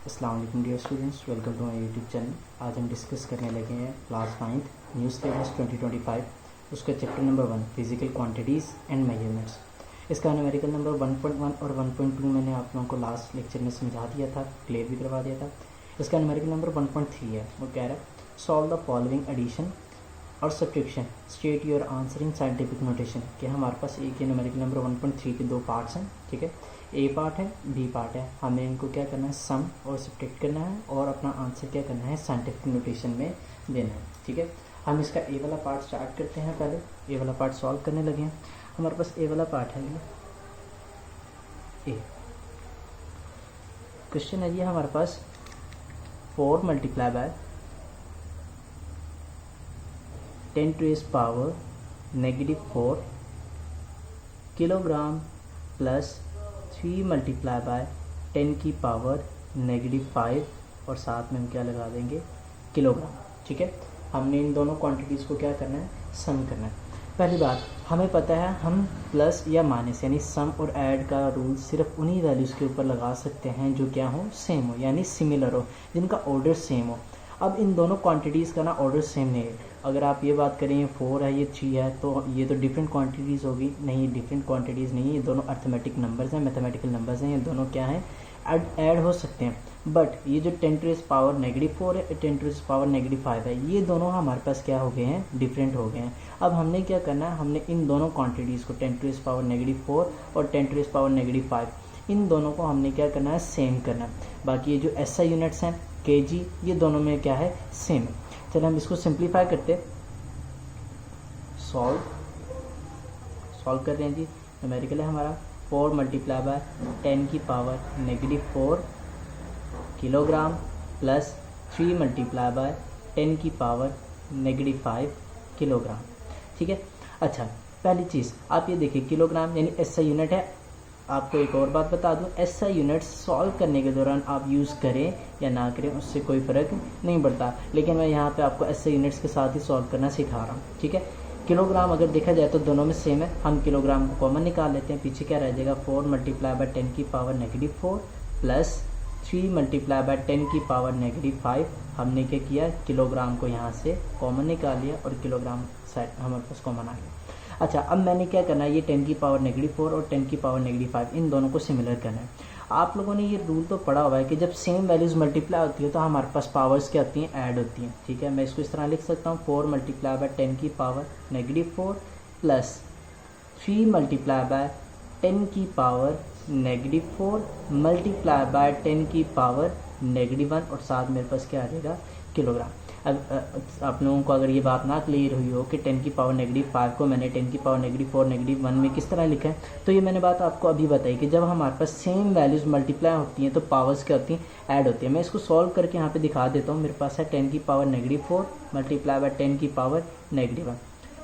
अस्सलाम वालेकुम dear students, welcome to my YouTube channel. आज हम डिस्कस करने लगे हैं क्लास 9 न्यू सिलेबस 2025 उसका chapter number 1 physical quantities and measurements. इसका न्यूमेरिकल नंबर 1.1 और 1.2 मैंने आप लोगों को लास्ट लेक्चर में समझा दिया था, क्लियर भी करवा दिया था। इसका न्यूमेरिकल नंबर 1.3 है। वो कह रहा है सॉल्व द फॉलोइंग एडिशन और subtraction, state your answer in scientific notation. कि हमारे पास एक ही न्यूमेरिकल नंबर 1.3 के दो पार्ट्स हैं, ठीक है। ए पार्ट है, बी पार्ट है। हमें इनको क्या करना है, सम और सब्ट्रैक्ट करना है और अपना आंसर क्या करना है, साइंटिफिक नोटेशन में देना है, ठीक है। हम इसका ए वाला पार्ट स्टार्ट करते हैं। पहले ए वाला पार्ट सॉल्व करने लगे हैं। हमारे पास ए वाला पार्ट है, ये ए क्वेश्चन है। ये हमारे पास 4 multiply by 10⁻⁴ kilogram plus 3 multiply bye 10⁻⁻⁵ और साथ में हम क्या लगा देंगे, किलोग्राम, ठीक है। हमने इन दोनों क्वांटिटीज़ को क्या करना है, सम करना है। पहली बात, हमें पता है हम प्लस या माइनस यानी सम और ऐड का रूल सिर्फ उन्हीं वैल्यूज़ के ऊपर लगा सकते हैं जो क्या हो, सेम हो, यानी सिमिलर हो, जिनका ऑर्डर सेम हो। अब इन दोनों क्वांटिटीज़ का ना ऑर्डर सेम नहीं है। अगर आप ये बात करें 4 है, ये 3 है, तो ये तो डिफरेंट क्वांटिटीज़ होगी। नहीं, डिफरेंट क्वांटिटीज़ नहीं है, ये दोनों अर्थमेटिक नंबर्स हैं, मैथमेटिकल नंबर्स हैं। ये दोनों क्या हैं, ऐड हो सकते हैं। बट ये जो 10⁻⁴ है, 10⁻⁵ है, ये दोनों हमारे पास क्या हो गए हैं, डिफरेंट हो गए हैं। अब हमने क्या करना है, हमने इन दोनों क्वांटिटीज़ को 10⁻⁻⁴ और 10⁻⁻⁵ इन दोनों को हमने क्या करना है, सेम करना है। बाकी ये जो SI यूनिट्स हैं, kg, ये दोनों में क्या है, सेम है। चलिए हम इसको सिंप्लीफाई करते, सॉल्व कर रहे हैं जी। न्यूमेरिकल है हमारा 4 multiply by 10⁻⁻⁴ kilogram plus 3 multiply bye 10⁻⁻⁵ kilogram, ठीक है। अच्छा, पहली चीज़ आप ये देखिए, किलोग्राम यानी SI यूनिट है। आपको एक और बात बता दूं, SI यूनिट सॉल्व करने के दौरान आप यूज़ करें या ना करें उससे कोई फ़र्क नहीं पड़ता, लेकिन मैं यहाँ पे आपको SI यूनिट्स के साथ ही सॉल्व करना सिखा रहा हूँ, ठीक है। किलोग्राम अगर देखा जाए तो दोनों में सेम है। हम किलोग्राम को कॉमन निकाल लेते हैं, पीछे क्या रह जाएगा, 4 multiply by 10⁻⁻⁴ plus 3 multiply bye 10⁻⁻⁵। हमने क्या किया, किलोग्राम को यहाँ से कॉमन निकाल लिया और किलोग्राम साइड हमारे पास कॉमन आ गया। अच्छा, अब मैंने क्या करना है, ये 10⁻⁻⁴ और 10⁻⁵ इन दोनों को सिमिलर करना है। आप लोगों ने ये रूल तो पढ़ा हुआ है कि जब सेम वैल्यूज़ मल्टीप्लाई होती है तो हमारे पास पावर्स क्या होती हैं, ऐड होती हैं, ठीक है। मैं इसको इस तरह लिख सकता हूँ, 4 multiply by 10⁻⁻⁴ plus 3 multiply bye 10⁻⁻⁴ multiply by 10⁻⁻⁻1 और साथ मेरे पास क्या आ जाएगा, किलोग्राम। अब आप लोगों को अगर ये बात ना क्लियर हुई हो कि 10⁻⁻⁵ को मैंने 10⁻⁻⁴ -1 में किस तरह लिखा है, तो ये मैंने बात आपको अभी बताई कि जब हमारे पास सेम वैल्यूज़ मल्टीप्लाई होती हैं तो पावर्स क्या होती हैं, ऐड होती हैं। मैं इसको सॉल्व करके यहाँ पे दिखा देता हूँ। मेरे पास है 10⁻⁻⁴ मल्टीप्लाई बाय 10⁻⁻1,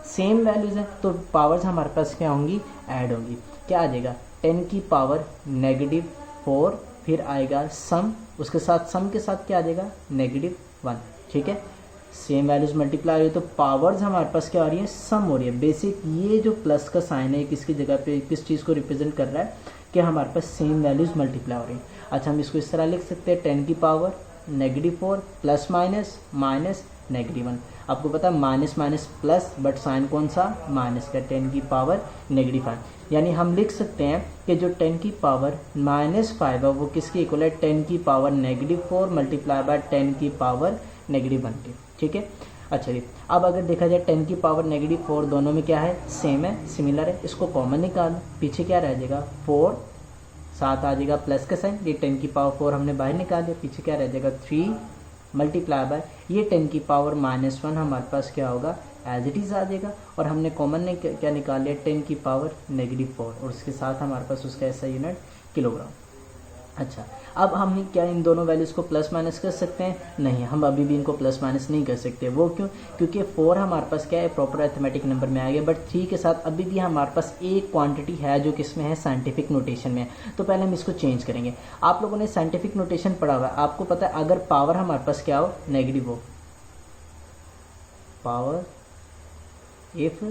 सेम वैल्यूज़ हैं तो पावर्स हमारे पास क्या होंगी, ऐड होंगी। क्या आ जाएगा, 10⁻⁻⁴, फिर आएगा सम, उसके साथ सम के साथ क्या आ जाएगा, -1, ठीक है। सेम वैल्यूज मल्टीप्लाई हो रही है तो पावर्स हमारे पास क्या हो रही है, सम हो रही है। बेसिक ये जो प्लस का साइन है किसकी जगह पे, किस चीज़ को रिप्रेजेंट कर रहा है, कि हमारे पास सेम वैल्यूज मल्टीप्लाई हो रही है। अच्छा, हम इसको इस तरह लिख सकते हैं, 10⁻⁻⁴ प्लस माइनस माइनस -1। आपको पता है minus minus plus, but sign कौन सा, माइनस का, 10⁻⁻⁵। यानी हम लिख सकते हैं कि जो 10⁻⁻⁵ है वो किसकी इक्वल है, 10⁻⁻⁴ मल्टीप्लाई बाय 10⁻⁻⁻1 के, ठीक है। अच्छा जी, अब अगर देखा जाए 10⁻⁻⁴ दोनों में क्या है, सेम है, सिमिलर है। इसको कॉमन निकाल, पीछे क्या रह जाएगा, 4, साथ आ जाएगा प्लस का साइन, ये 10⁻⁴ हमने बाहर निकाल दिया, पीछे क्या रह जाएगा, 3 मल्टीप्लाई बाय ये 10⁻⁻⁻1 हमारे पास क्या होगा, एज इट इज़ आ जाएगा। और हमने कॉमन ने क्या निकाल लिया, 10⁻⁻⁴, और उसके साथ हमारे पास उसका ऐसा यूनिट किलोग्राम। अच्छा, अब हम क्या इन दोनों वैल्यूज़ को प्लस माइनस कर सकते हैं, नहीं, हम अभी भी इनको प्लस माइनस नहीं कर सकते। वो क्यों, क्योंकि 4 हमारे पास क्या है, प्रॉपर अरिथमेटिक नंबर में आ गया, बट 3 के साथ अभी भी हमारे पास एक क्वांटिटी है जो किस में है, साइंटिफिक नोटेशन में है। तो पहले हम इसको चेंज करेंगे। आप लोगों ने साइंटिफिक नोटेशन पढ़ा हुआ है, आपको पता है अगर पावर हमारे पास क्या हो, नेगेटिव हो, पावर इफ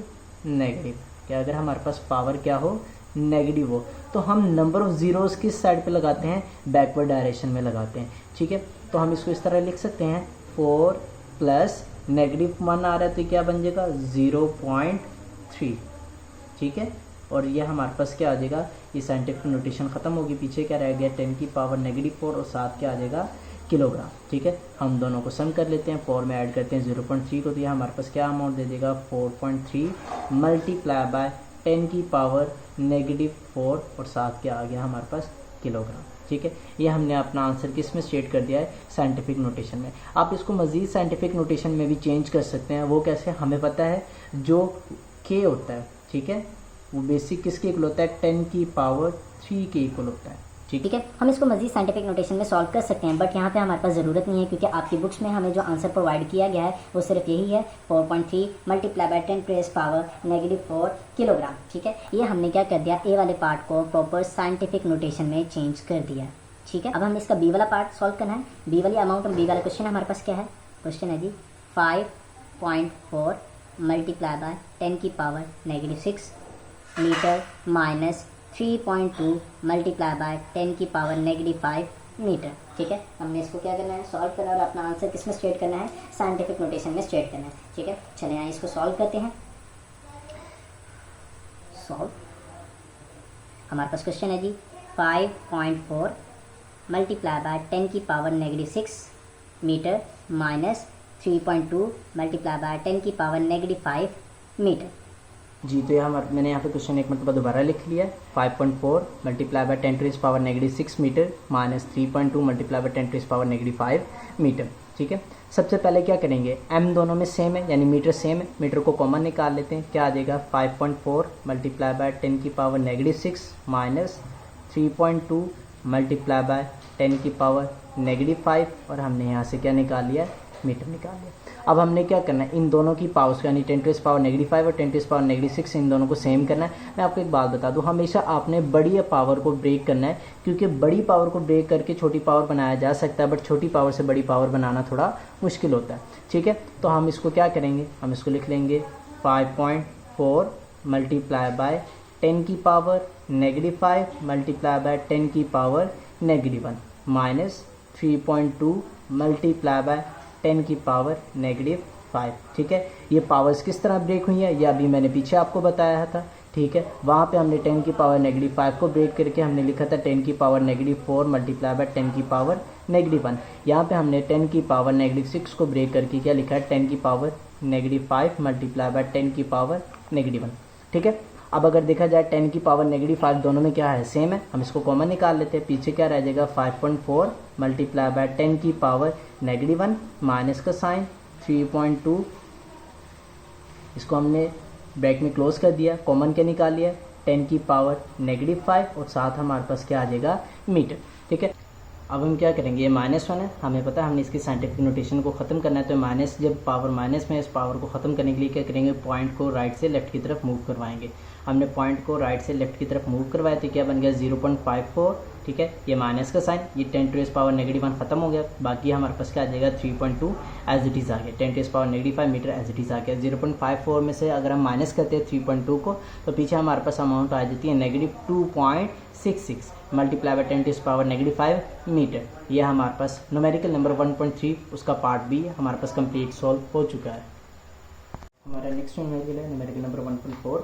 नेगेटिव, क्या अगर हमारे पास पावर क्या हो, नेगेटिव हो, तो हम नंबर ऑफ ज़ीरोज़ किस साइड पे लगाते हैं, बैकवर्ड डायरेक्शन में लगाते हैं। ठीक है, तो हम इसको इस तरह लिख सकते हैं 4 प्लस -1 आ रहा है तो क्या बन जाएगा 0.3। ठीक है, और ये हमारे पास क्या आ जाएगा, ये साइंटिफिक नोटेशन ख़त्म होगी, पीछे क्या रह गया 10 की पावर -4 और साथ क्या आ जाएगा किलोग्राम। ठीक है, हम दोनों को सम कर लेते हैं, 4 में ऐड करते हैं 0.3 को, तो ये हमारे पास क्या अमाउंट दे देगा 4.3 मल्टीप्लाई बाय 10 की पावर -4 और साथ क्या आ गया हमारे पास किलोग्राम। ठीक है, ये हमने अपना आंसर किस में स्टेट कर दिया है, साइंटिफिक नोटेशन में। आप इसको मज़ीद साइंटिफिक नोटेशन में भी चेंज कर सकते हैं। वो कैसे, हमें पता है जो के होता है, ठीक है, वो बेसिक किसके इक्वल होता है 10 की पावर 3 के इक्वल होता है। ठीक है, हम इसको मज़ीद साइंटिफिक नोटेशन में सॉल्व कर सकते हैं, बट यहाँ पे हमारे पास ज़रूरत नहीं है, क्योंकि आपकी बुक्स में हमें जो आंसर प्रोवाइड किया गया है वो सिर्फ यही है 4.3 multiply by 10 raise power -4 kilogram. ठीक है, ये हमने क्या कर दिया, ए वाले पार्ट को प्रॉपर साइंटिफिक नोटेशन में चेंज कर दिया। ठीक है, अब हमें इसका बी वाला पार्ट सॉल्व करना है। बी वाली अमाउंट और बी वाला क्वेश्चन हमारे पास क्या है, क्वेश्चन है जी 5.4 मल्टीप्लाई बाय 10 की power -6 metre minus 3.2 multiply by 10 की पावर -5 मीटर। ठीक है, हमने इसको क्या करना है, सॉल्व करना है और अपना आंसर किस में स्टेट करना है, साइंटिफिक नोटेशन में स्टेट करना है। ठीक है, चलिए यहाँ इसको सॉल्व करते हैं। सॉल्व, हमारे पास क्वेश्चन है जी 5.4 मल्टीप्लाई बाय 10 की power -6 metre minus 3.2 multiply by 10 की पावर -5 मीटर। जी, तो यहाँ मैंने यहाँ पे क्वेश्चन एक मरतबा दोबारा लिख लिया है। 5.4 multiply by 10 raise power -6 metre minus 3.2 multiply by 10 raise power -5 metre. ठीक है, सबसे पहले क्या करेंगे, m दोनों में सेम है यानी मीटर सेम है, मीटर को कॉमन निकाल लेते हैं। क्या आ जाएगा 5.4 मल्टीप्लाई बाय 10 की पावर -6 माइनस 3.2 मल्टीप्लाई बाय 10 की पावर -5, और हमने यहाँ से क्या निकाल लिया, मीटर निकाल लिया। अब हमने क्या करना है, इन दोनों की पावर्स यानी 10 रेज़ पावर -5 और 10 रेज़ पावर -6 इन दोनों को सेम करना है। मैं आपको एक बात बता दूं, हमेशा आपने बड़ी पावर को ब्रेक करना है, क्योंकि बड़ी पावर को ब्रेक करके छोटी पावर बनाया जा सकता है, बट छोटी पावर से बड़ी पावर बनाना थोड़ा मुश्किल होता है। ठीक है, तो हम इसको क्या करेंगे, हम इसको लिख लेंगे 5.4 मल्टीप्लाई बाय 10 की पावर -5 मल्टीप्लाई बाय 10 की पावर -1 माइनस 3.2 मल्टीप्लाई बाय 10 की पावर -5। ठीक है, ये पावर्स किस तरह ब्रेक हुई है, ये अभी मैंने पीछे आपको बताया था। ठीक है, वहाँ पे हमने 10 की पावर -5 को ब्रेक करके हमने लिखा था 10 की पावर -4 मल्टीप्लाई बाय 10 की पावर -1। यहाँ पे हमने 10 की पावर -6 को ब्रेक करके क्या लिखा है 10 की पावर -5 मल्टीप्लाई बाय 10 की पावर -1। ठीक है, अब अगर देखा जाए 10 की पावर -5 दोनों में क्या है, सेम है, हम इसको कॉमन निकाल लेते हैं। पीछे क्या रह जाएगा 5.4 मल्टीप्लाई बाय 10 की पावर -1 माइनस का साइन 3.2, इसको हमने ब्रैकेट में क्लोज कर दिया, कॉमन क्या निकाल लिया 10 की पावर -5 और साथ हमारे पास क्या आ जाएगा मीटर। ठीक है, अब हम क्या करेंगे, ये -1 है, हमें पता है हमने इसकी साइंटिफिक नोटेशन को ख़त्म करना है, तो माइनस जब पावर माइनस में, इस पावर को ख़त्म करने के लिए क्या करेंगे, पॉइंट को राइट से लेफ्ट की तरफ मूव करवाएंगे। हमने पॉइंट को राइट से लेफ्ट की तरफ मूव करवाया तो क्या बन गया 0.54। ठीक है, ये माइनस का साइन, ये 10 रेज़ पावर -1 ख़त्म हो गया, बाकी हमारे पास क्या आ जाएगा 3.2 एज इट इज़ आ गया, 10 raise power -5 metre as it is आ गया। 0.54 में से अगर हम माइनस करते हैं 3.2 को, तो पीछे हमारे पास अमाउंट आ जाती है -2.66 multiply by 10 raise power -5 metre. यह हमारे पास न्यूमेरिकल नंबर 1.3 उसका पार्ट भी हमारे पास कंप्लीट सॉल्व हो चुका है। हमारा नेक्स्ट न्यूमेरिकल है न्यूमेरिकल नंबर 1.4।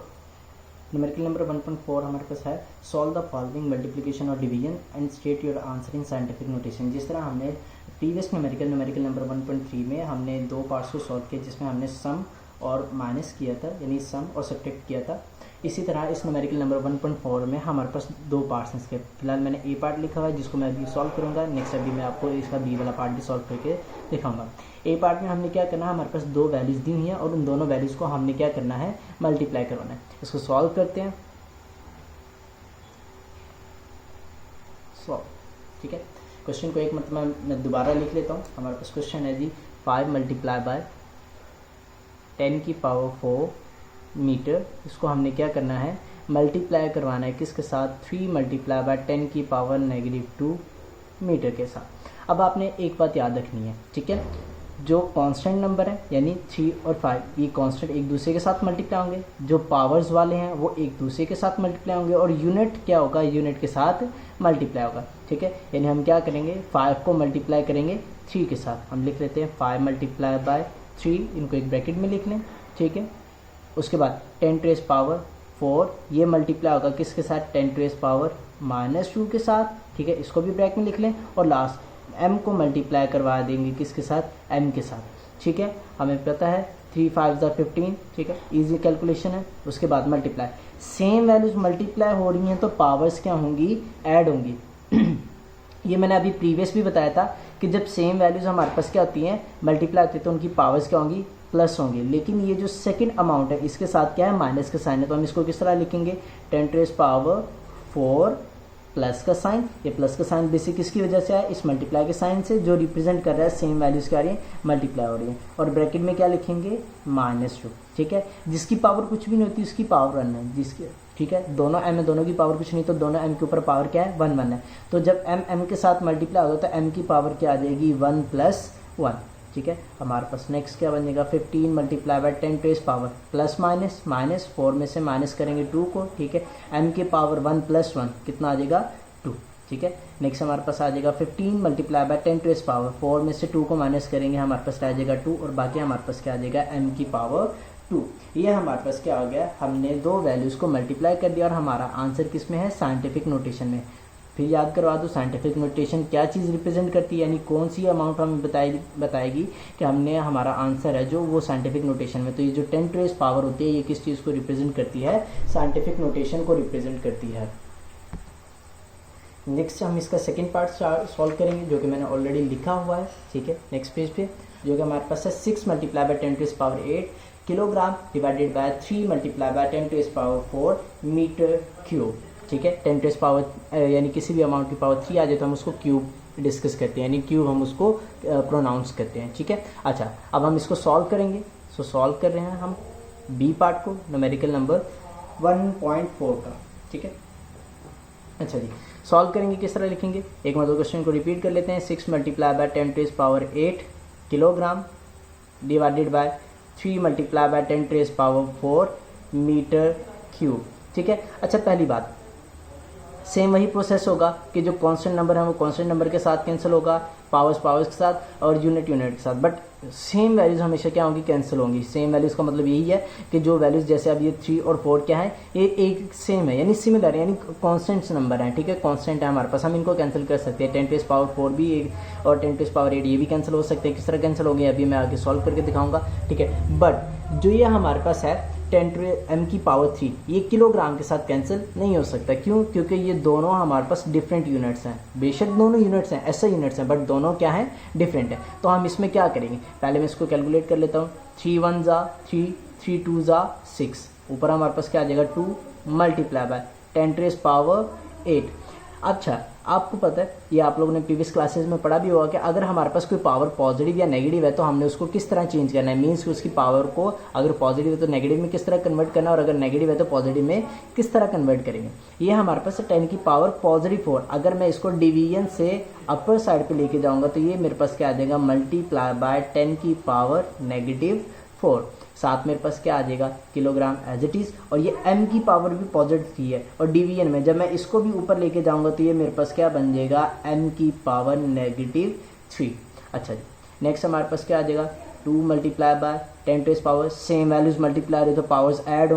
न्यूमेरिकल नंबर 1.4 हमारे पास है सॉल्व द फॉलोइंग मल्टीप्लिकेशन और division and state your answer in scientific notation. जिस तरह हमने प्रीवियस न्यूमेरिकल नंबर 1.3 में हमने दो पार्ट्स को सॉल्व किया, जिसमें हमने सम और माइनस किया था, यानी सम और सब्ट्रैक्ट किया था, इसी तरह इस न्यूमेरिकल नंबर 1.4 में हमारे पास दो पार्ट्स हैं इसके। फिलहाल मैंने ए पार्ट लिखा हुआ है जिसको मैं अभी सॉल्व करूंगा, नेक्स्ट अभी मैं आपको इसका बी वाला पार्ट भी सॉल्व करके दिखाऊंगा। ए पार्ट में हमने क्या करना है, हमारे पास दो वैल्यूज़ दी हुई हैं और उन दोनों वैल्यूज़ को हमने क्या करना है, मल्टीप्लाई करवाना है। इसको सॉल्व करते हैं, सॉल्व। ठीक है, क्वेश्चन को एक मतलब मैं दोबारा लिख लेता हूँ। हमारे पास क्वेश्चन है जी 5 मल्टीप्लाई बाय 10 की पावर 4 मीटर, इसको हमने क्या करना है, मल्टीप्लाई करवाना है किसके साथ, 3 मल्टीप्लाई बाय 10 की पावर -2 मीटर के साथ। अब आपने एक बात याद रखनी है, ठीक है, जो कांस्टेंट नंबर है यानी 3 और 5 ये कांस्टेंट एक दूसरे के साथ मल्टीप्लाई होंगे, जो पावर्स वाले हैं वो एक दूसरे के साथ मल्टीप्लाई होंगे, और यूनिट क्या होगा, यूनिट के साथ मल्टीप्लाई होगा। ठीक है, यानी हम क्या करेंगे, 5 को मल्टीप्लाई करेंगे 3 के साथ। हम लिख लेते हैं 5 मल्टीप्लाई बाय 3, इनको एक ब्रैकेट में लिख लें। ठीक है, उसके बाद 10 टू द पावर 4 ये मल्टीप्लाई होगा किसके साथ, 10 टू द पावर -2 के साथ। ठीक है, इसको भी ब्रैकेट में लिख लें, और लास्ट m को मल्टीप्लाई करवा देंगे किसके साथ, m के साथ। ठीक है, हमें पता है 3 5 15। ठीक है, इजी कैलकुलेशन है। उसके बाद मल्टीप्लाई, सेम वैल्यूज मल्टीप्लाई हो रही हैं तो पावर्स क्या होंगी, ऐड होंगी। ये मैंने अभी प्रीवियस भी बताया था कि जब सेम वैल्यूज हमारे पास क्या होती हैं, मल्टीप्लाई होती है, तो उनकी पावर्स क्या होंगी, प्लस होंगी। लेकिन ये जो सेकंड अमाउंट है इसके साथ क्या है, माइनस का साइन है, तो हम इसको किस तरह लिखेंगे, 10 टू द पावर 4 प्लस का साइन। ये प्लस का साइन बेसिक किसकी वजह से है, इस मल्टीप्लाई के साइन से, जो रिप्रेजेंट कर रहा है सेम वैल्यूज क्या आ रही है, मल्टीप्लाई हो रही है। और ब्रैकेट में क्या लिखेंगे, -2। ठीक है, जिसकी पावर कुछ भी नहीं होती उसकी पावर 1 है, जिसकी, ठीक है, दोनों m है, दोनों की पावर कुछ नहीं, तो दोनों m के ऊपर पावर क्या है, 1 1 है। तो जब m के साथ मल्टीप्लाई होगा तो m की पावर क्या आ जाएगी, 1 + 1। ठीक है, हमारे पास नेक्स्ट क्या बनेगा, 15 multiply by 10 to the power plus minus, -4 में से माइनस करेंगे 2 को। ठीक है, m की पावर 1 + 1 कितना आ जाएगा, 2। ठीक है, नेक्स्ट हमारे पास आ जाएगा 15 multiply by 10 to the power 4 में से 2 को माइनस करेंगे, हमारे पास आ जाएगा 2, और बाकी हमारे पास क्या आ जाएगा, m की पावर 2। ये हमारे पास क्या हो गया, हमने दो वैल्यूज़ को मल्टीप्लाई कर दिया, और हमारा आंसर किस में है, साइंटिफिक नोटेशन में। फिर याद करवा दो, साइंटिफिक नोटेशन क्या चीज़ रिप्रेजेंट करती है, यानी कौन सी अमाउंट हमें बताएगी कि हमने हमारा आंसर है जो वो साइंटिफिक नोटेशन में। तो ये जो 10 टू द पावर होती है ये किस चीज़ को रिप्रेजेंट करती है, साइंटिफिक नोटेशन को रिप्रेजेंट करती है। नेक्स्ट हम इसका सेकेंड पार्ट सॉल्व करेंगे, जो कि मैंने ऑलरेडी लिखा हुआ है। ठीक है, नेक्स्ट पेज पे जो कि हमारे पास है 6 multiply by 10 to the power 8 kilogram divided by 3 multiply by 10 to the power 4 metre cube. ठीक है, 10 टू द पावर यानी किसी भी अमाउंट की पावर 3 आ जाए तो हम उसको क्यूब डिस्कस करते हैं, यानी क्यूब हम उसको प्रोनाउंस करते हैं। ठीक है, अच्छा अब हम इसको सॉल्व करेंगे। सो सॉल्व कर रहे हैं हम बी पार्ट को, न्यूमेरिकल नंबर 1.4 का। ठीक है, अच्छा जी, सॉल्व करेंगे किस तरह लिखेंगे, एक मतलब क्वेश्चन को रिपीट कर लेते हैं। 6 multiply by 10 to the power 8 kilogram divided by 3 multiply by 10 to the power 4 metre cube. ठीक है, अच्छा पहली बात, सेम वही प्रोसेस होगा कि जो कांस्टेंट नंबर है वो कांस्टेंट नंबर के साथ कैंसिल होगा, पावर्स के साथ, और यूनिट के साथ, बट सेम वैल्यूज हमेशा क्या होंगी, कैंसिल होंगी। सेम वैल्यूज का मतलब यही है कि जो वैल्यूज जैसे अब ये 3 और 4 क्या है, ये एक सेम है, यानी सिमिलर है, यानी कांस्टेंट नंबर है। ठीक है, कांस्टेंट है हमारे पास, हम इनको कैंसिल कर सकते हैं। 10 टू द पावर 4 भी और 10 टू द पावर 8 ये भी कैंसिल हो सकते हैं। किस तरह कैंसिल होंगे अभी मैं आगे सॉल्व करके दिखाऊंगा। ठीक है, बट जो ये हमारे पास है 10 टू m की पावर 3 ये किलोग्राम के साथ कैंसिल नहीं हो सकता। क्यों, क्योंकि ये दोनों हमारे पास डिफरेंट यूनिट्स हैं। बेशक दोनों यूनिट्स हैं, ऐसे यूनिट्स हैं, बट दोनों क्या हैं, डिफरेंट है। तो हम इसमें क्या करेंगे, पहले मैं इसको कैलकुलेट कर लेता हूँ। 3 1 ज़ा 3, 3 2 ज़ा 6, ऊपर हमारे पास क्या आ जाएगा 2 multiply by 10 to the power 8। अच्छा आपको पता है, ये आप लोगों ने प्रीवियस क्लासेस में पढ़ा भी होगा कि अगर हमारे पास कोई पावर पॉजिटिव या नेगेटिव है तो हमने उसको किस तरह चेंज करना है, मीन्स कि उसकी पावर को अगर पॉजिटिव है तो नेगेटिव में किस तरह कन्वर्ट करना है, और अगर नेगेटिव है तो पॉजिटिव में किस तरह कन्वर्ट करेंगे। ये हमारे पास 10 की पावर पॉजिटिव 4, अगर मैं इसको डिवीजन से अपर साइड पे लेके जाऊंगा तो ये मेरे पास क्या आ जाएगा, मल्टीप्लाई बाय 10 की पावर -4, साथ मेरे पास क्या आ जाएगा, किलोग्राम एज इट इज। और ये m की पावर भी पॉजिटिव है, और डिवीजन में जब मैं इसको भी ऊपर लेके जाऊंगा तो ये मेरे पास क्या बन जाएगा, m की पावर -3। अच्छा जी, नेक्स्ट हमारे पास क्या आ जाएगा, 2 multiply by 10 to the power, same values multiply हो रही तो पावर्स ऐड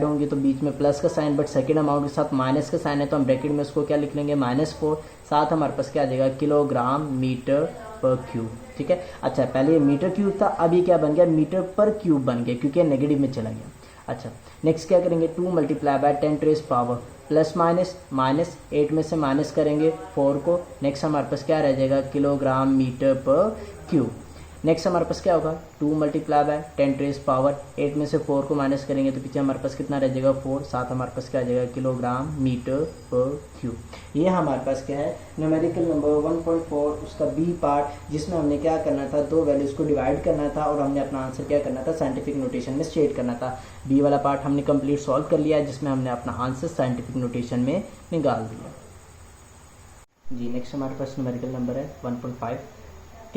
होंगी तो बीच में प्लस का साइन, बट सेकेंड अमाउंट के साथ माइनस का साइन है तो हम ब्रैकेट में उसको क्या लिख लेंगे, -4। साथ हमारे पास क्या आ जाएगा, किलोग्राम मीटर पर क्यूब। ठीक है, अच्छा पहले ये मीटर क्यूब था, अब ये क्या बन गया, मीटर पर क्यूब बन गया, क्योंकि नेगेटिव में चला गया। अच्छा नेक्स्ट क्या करेंगे, 2 multiply by 10 to the power plus minus 8 में से माइनस करेंगे 4 को। नेक्स्ट हमारे पास क्या रह जाएगा, किलोग्राम मीटर पर क्यूब। नेक्स्ट हमारे पास क्या होगा, 2 multiply by 10 to the power 8 में से 4 को माइनस करेंगे तो पीछे हमारे पास कितना रह जाएगा, 4। साथ हमारे पास क्या आ जाएगा, किलोग्राम मीटर पर क्यूब। ये हमारे पास क्या है, न्यूमेरिकल नंबर 1.4 उसका बी पार्ट, जिसमें हमने क्या करना था, दो वैल्यूज को डिवाइड करना था और हमने अपना आंसर क्या करना था, साइंटिफिक नोटेशन में स्टेट करना था। बी वाला पार्ट हमने कंप्लीट सॉल्व कर लिया, जिसमें हमने अपना आंसर साइंटिफिक नोटेशन में निकाल दिया। जी नेक्स्ट हमारे पास न्यूमेरिकल नंबर है 1.5,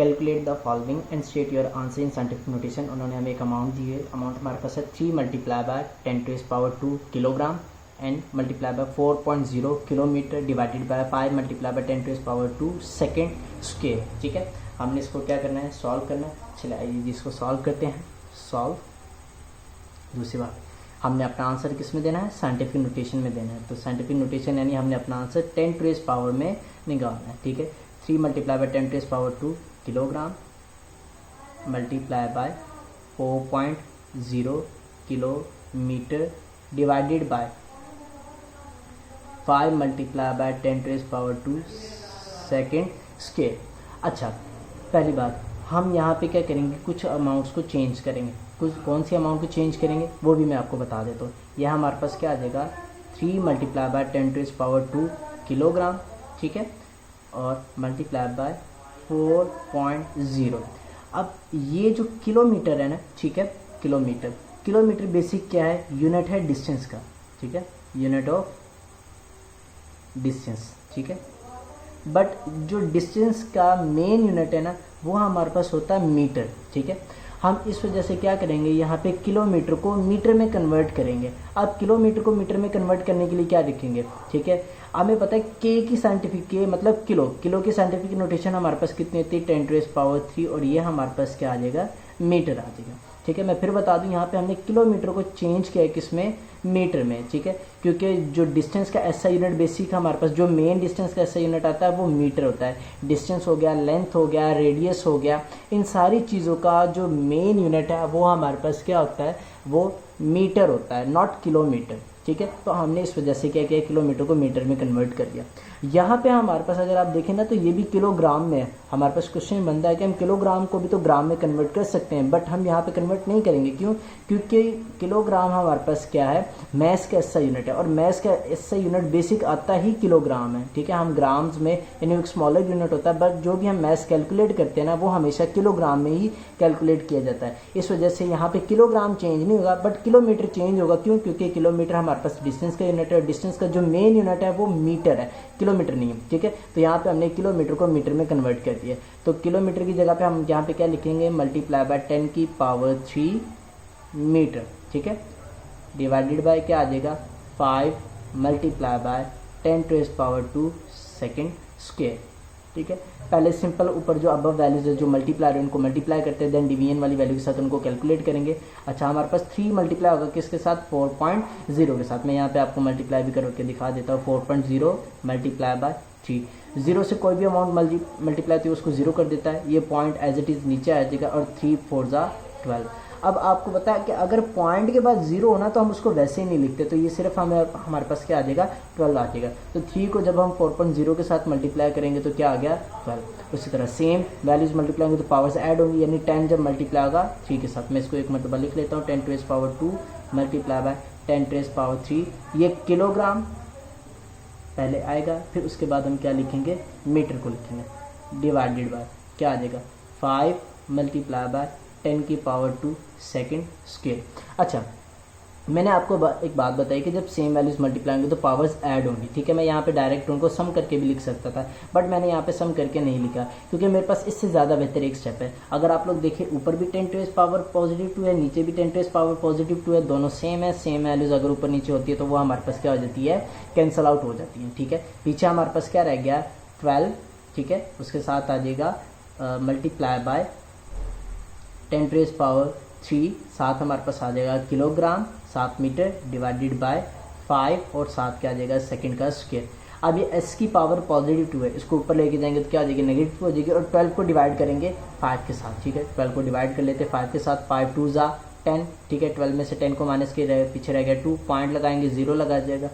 calculate the following and state your answer in scientific notation. उन्होंने हमें एक अमाउंट दी है, अमाउंट हमारे पास है 3 multiply bye 10⁻² kilogram and multiply by 4.0 kilometre divided by 5 multiply by 10⁻² second square. ठीक है, हमने इसको क्या करना है, सॉल्व करना है। चलिए आइए जी इसको सॉल्व करते हैं। सॉल्व, दूसरी बात हमने अपना आंसर किस में देना है, साइंटिफिक नोटेशन में देना है। तो साइंटिफिक नोटेशन यानी हमने अपना आंसर 10⁻⁴ में निकालना है। ठीक है, 3 multiply bye 10⁻² kilogram multiply by 4.0 kilometre divided by 5 multiply by 10⁻² second square. अच्छा, पहली बात हम यहाँ पे क्या करेंगे, कुछ अमाउंट्स को चेंज करेंगे। कुछ कौन सी अमाउंट को चेंज करेंगे वो भी मैं आपको बता देता हूँ। यह हमारे पास क्या आ जाएगा, 3 मल्टीप्लाई बाय 10⁻² किलोग्राम, ठीक है, और मल्टीप्लाई बाय 4.0। अब ये जो किलोमीटर है ना, ठीक है, किलोमीटर बेसिक क्या है, यूनिट है डिस्टेंस का। ठीक है, यूनिट ऑफ डिस्टेंस। ठीक है, बट जो डिस्टेंस का मेन यूनिट है ना वो हमारे पास होता है मीटर। ठीक है, हम इस वजह से क्या करेंगे, यहाँ पे किलोमीटर को मीटर में कन्वर्ट करेंगे। अब किलोमीटर को मीटर में कन्वर्ट करने के लिए क्या लिखेंगे, ठीक है, हमें पता है के की साइंटिफिक, के मतलब किलो की साइंटिफिक नोटेशन हमारे पास कितनी होती है, 10⁻³ और ये हमारे पास क्या आ जाएगा, मीटर आ जाएगा। ठीक है, मैं फिर बता दूं, यहाँ पे हमने किलोमीटर को चेंज किया है किसमें, मीटर में। ठीक है, क्योंकि जो डिस्टेंस का ऐसा यूनिट बेसिक हमारे पास, जो मेन डिस्टेंस का ऐसा यूनिट आता है वो मीटर होता है। डिस्टेंस हो गया, लेंथ हो गया, रेडियस हो गया, इन सारी चीज़ों का जो मेन यूनिट है वो हमारे पास क्या होता है, वो मीटर होता है, नॉट किलोमीटर। ठीक है, तो हमने इस वजह से क्या किया, किलोमीटर को मीटर में कन्वर्ट कर दिया। यहाँ पे हमारे पास अगर आप देखें ना तो ये भी किलोग्राम में है। हमारे पास क्वेश्चन बनता है कि हम किलोग्राम को भी तो ग्राम में कन्वर्ट कर सकते हैं, बट हम यहाँ पे कन्वर्ट नहीं करेंगे। क्यों, क्योंकि किलोग्राम हमारे पास क्या है, मैस का ऐसा यूनिट है, और मैस का ऐसा यूनिट बेसिक आता ही किलोग्राम है। ठीक है, हम ग्राम्स में यानी एक स्मॉलर यूनिट होता है, बट जो भी हम मैस कैलकुलेट करते हैं ना वो हमेशा किलोग्राम में ही कैलकुलेट किया जाता है। इस वजह से यहाँ पे किलोग्राम चेंज नहीं होगा, बट किलोमीटर चेंज होगा। क्यों, क्योंकि किलोमीटर हमारे पास डिस्टेंस का यूनिट है, डिस्टेंस का जो मेन यूनिट है वो मीटर है, किलोमीटर नहीं है। ठीक है, तो यहाँ पे हमने किलोमीटर को मीटर में कन्वर्ट कर दिया। तो किलोमीटर की जगह पे हम यहाँ पे क्या लिखेंगे, मल्टीप्लाई बाय 10⁻³ मीटर। ठीक है, डिवाइडेड बाय क्या आ जाएगा, 5 मल्टीप्लाई बाय 10⁻² सेकेंड स्क्वायर। ठीक है, पहले सिंपल ऊपर जो अबव वैल्यूज है जो मल्टीप्लाई है उनको मल्टीप्लाई करते हैं, देन डिवीजन वाली वैल्यू के साथ उनको कैलकुलेट करेंगे। अच्छा, हमारे पास 3 मल्टीप्लाई होगा किसके साथ, 4.0 के साथ। मैं यहाँ पे आपको मल्टीप्लाई भी करके दिखा देता हूँ। 4.0 मल्टीप्लाई बाय 3, 0 से कोई भी अमाउंट मल्टीप्लाई होती है उसको 0 कर देता है, ये पॉइंट एज इट इज नीचे आ जाएगा, और 3 4 जा 12। अब आपको पता है कि अगर पॉइंट के बाद 0 होना तो हम उसको वैसे ही नहीं लिखते, तो ये सिर्फ हमारे पास क्या आ जाएगा, 12 आ जाएगा। तो 3 को जब हम 4.0 के साथ मल्टीप्लाई करेंगे तो क्या आ गया, 12। उसी तरह सेम वैल्यूज मल्टीप्लाई होंगे तो पावर्स ऐड होंगी, यानी 10 जब मल्टीप्लाई होगा 3 के साथ। मैं इसको एक मरतबा लिख लेता हूँ, 10⁻² मल्टीप्लाई बाय 10⁻3, ये किलोग्राम पहले आएगा, फिर उसके बाद हम क्या लिखेंगे, मीटर को लिखेंगे, डिवाइडेड बाय क्या आ जाएगा, 5 मल्टीप्लाई बाय 10⁻² सेकेंड स्क्वायर। अच्छा, मैंने आपको एक बात बताई कि जब सेम वैल्यूज मल्टीप्लाई होंगे तो पावर्स ऐड होंगी। ठीक है, मैं यहाँ पे डायरेक्ट उनको सम करके भी लिख सकता था, बट मैंने यहाँ पे सम करके नहीं लिखा क्योंकि मेरे पास इससे ज़्यादा बेहतर एक स्टेप है। अगर आप लोग देखें, ऊपर भी 10⁻2 है, नीचे भी 10⁻2 है, दोनों सेम है। सेम वैल्यूज अगर ऊपर नीचे होती है तो वो हमारे पास क्या हो जाती है, कैंसल आउट हो जाती है। ठीक है, पीछे हमारे पास क्या रह गया, 12। ठीक है, उसके साथ आ जाएगा मल्टीप्लाई बाय 10⁻3, साथ हमारे पास आ जाएगा किलोग्राम, 7 मीटर, डिवाइडेड बाय 5, और साथ क्या आ जाएगा, सेकंड का स्क्वायर। अब ये s की पावर +2 है, इसको ऊपर लेके जाएंगे तो क्या आ जाएगी, नेगेटिव हो जाएगी, और 12 को डिवाइड करेंगे 5 के साथ। ठीक है, 12 को डिवाइड कर लेते हैं 5 के साथ, 5 2 जा 10। ठीक है, 12 में से 10 को माइनस के पीछे रह गया 2, पॉइंट लगाएंगे, 0 लगा जाएगा।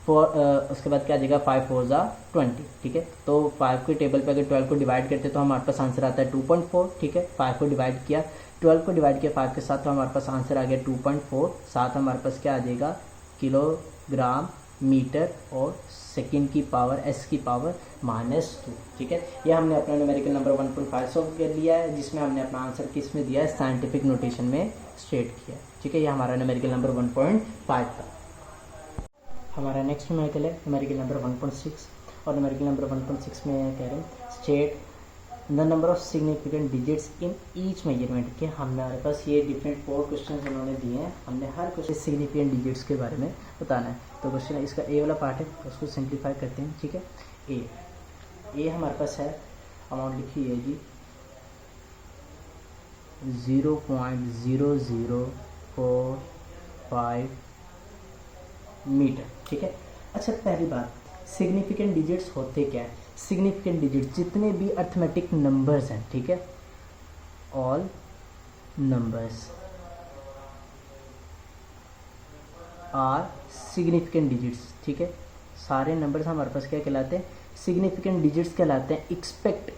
उसके बाद क्या आ जाएगा, 5 4 जा 20। ठीक है, तो 5 के टेबल पे अगर 12 को डिवाइड करते हैं तो हमारे पास आंसर आता है 2.4। ठीक है, 5 को डिवाइड किया, 12 को डिवाइड किया 5 के साथ, तो हमारे पास आंसर आ गया 2.4। साथ हमारे पास क्या आ जाएगा, किलोग्राम, मीटर, और सेकंड की पावर s की पावर -2। ठीक है, ये हमने अपना न्यूमेरिकल नंबर 1.5 सॉल्व कर लिया है, जिसमें हमने अपना आंसर किस में दिया है, साइंटिफिक नोटेशन में स्टेट किया है। ठीक है, ये हमारा न्यूमेरिकल नंबर 1.5 था। हमारा नेक्स्ट न्यूमेरिकल है न्यूमेरिकल नंबर 1.6, और न्यूमेरिकल नंबर 1.6 में कह रहे हैं state the number of significant digits in each measurement के हमारे पास ये डिफरेंट 4 क्वेश्चन उन्होंने दिए हैं, हमने हर क्वेश्चन सिग्निफिकेंट डिजिट्स के बारे में बताना है। तो क्वेश्चन इसका ए वाला पार्ट है, उसको सिंप्लीफाई करते हैं, ठीक है। ए हमारे पास है, अमाउंट लिखी है जी 0.0045 मीटर, ठीक है। अच्छा, पहली बात, सिग्निफिकेंट डिजिट्स होते क्या है? सिग्निफिकेंट डिजिट जितने भी अर्थमेटिक नंबर्स हैं, ठीक है, all numbers are significant digits, ठीक है। सारे नंबर्स हमारे पास क्या कहलाते हैं? सिग्निफिकेंट डिजिट्स कहलाते हैं, एक्सपेक्ट,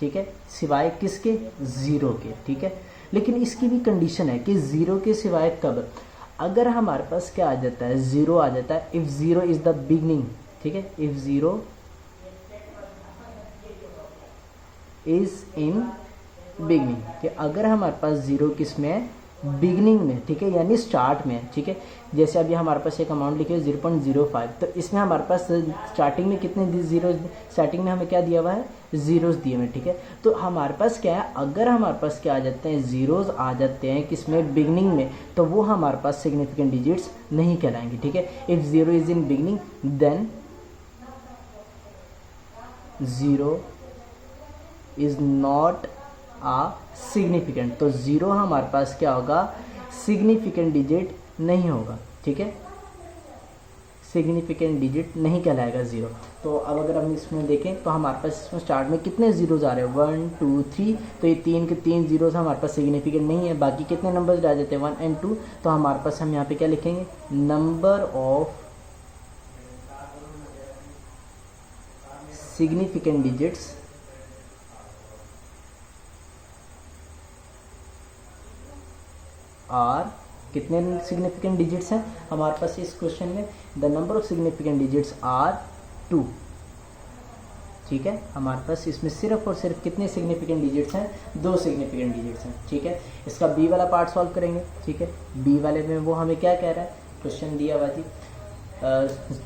ठीक है, सिवाय किसके? ज़ीरो के, ठीक है। लेकिन इसकी भी कंडीशन है कि ज़ीरो के सिवाय कब? अगर हमारे पास क्या आ जाता है? ज़ीरो आ जाता है, if zero is the beginning, ठीक है, if zero is in beginning, कि अगर हमारे पास ज़ीरो किस में है? बिगनिंग में, ठीक है, यानी स्टार्ट में, ठीक है। जैसे अभी हमारे पास एक अमाउंट लिखे 0.05, तो इसमें हमारे पास स्टार्टिंग में कितने जीरो, स्टार्टिंग में हमें क्या दिया हुआ है? ज़ीरोज़ दिए हुए, ठीक है। तो हमारे पास क्या है? अगर हमारे पास क्या आ जाते हैं? ज़ीरोज़ आ जाते हैं किसमें? बिगनिंग में, तो वो हमारे पास सिग्निफिकेंट डिजिट्स नहीं कहलाएंगे, ठीक है। If zero is in beginning then zero is not a significant, तो ज़ीरो हमारे पास क्या होगा? सिग्निफिकेंट डिजिट नहीं होगा, ठीक है, सिग्निफिकेंट डिजिट नहीं कहलाएगा ज़ीरो। तो अब अगर हम इसमें देखें तो हमारे पास इसमें स्टार्ट में कितने ज़ीरोज़ आ रहे हैं? 1 2 3, तो ये 3 के 3 ज़ीरोज़ हमारे पास सिग्निफिकेंट नहीं है। बाकी कितने नंबर्स रह जाते हैं? 1 और 2, तो हमारे पास हम यहाँ पे क्या लिखेंगे? Number of significant digits are, कितने सिग्निफिकेंट डिजिट्स हैं हमारे पास इस क्वेश्चन में? The number of significant digits are 2, ठीक है। हमारे पास इसमें सिर्फ और सिर्फ कितने सिग्निफिकेंट डिजिट्स हैं? 2 सिग्निफिकेंट डिजिट्स हैं, ठीक है। इसका बी वाला पार्ट सॉल्व करेंगे, ठीक है। बी वाले में वो हमें क्या कह रहा है? क्वेश्चन दिया हुआ जी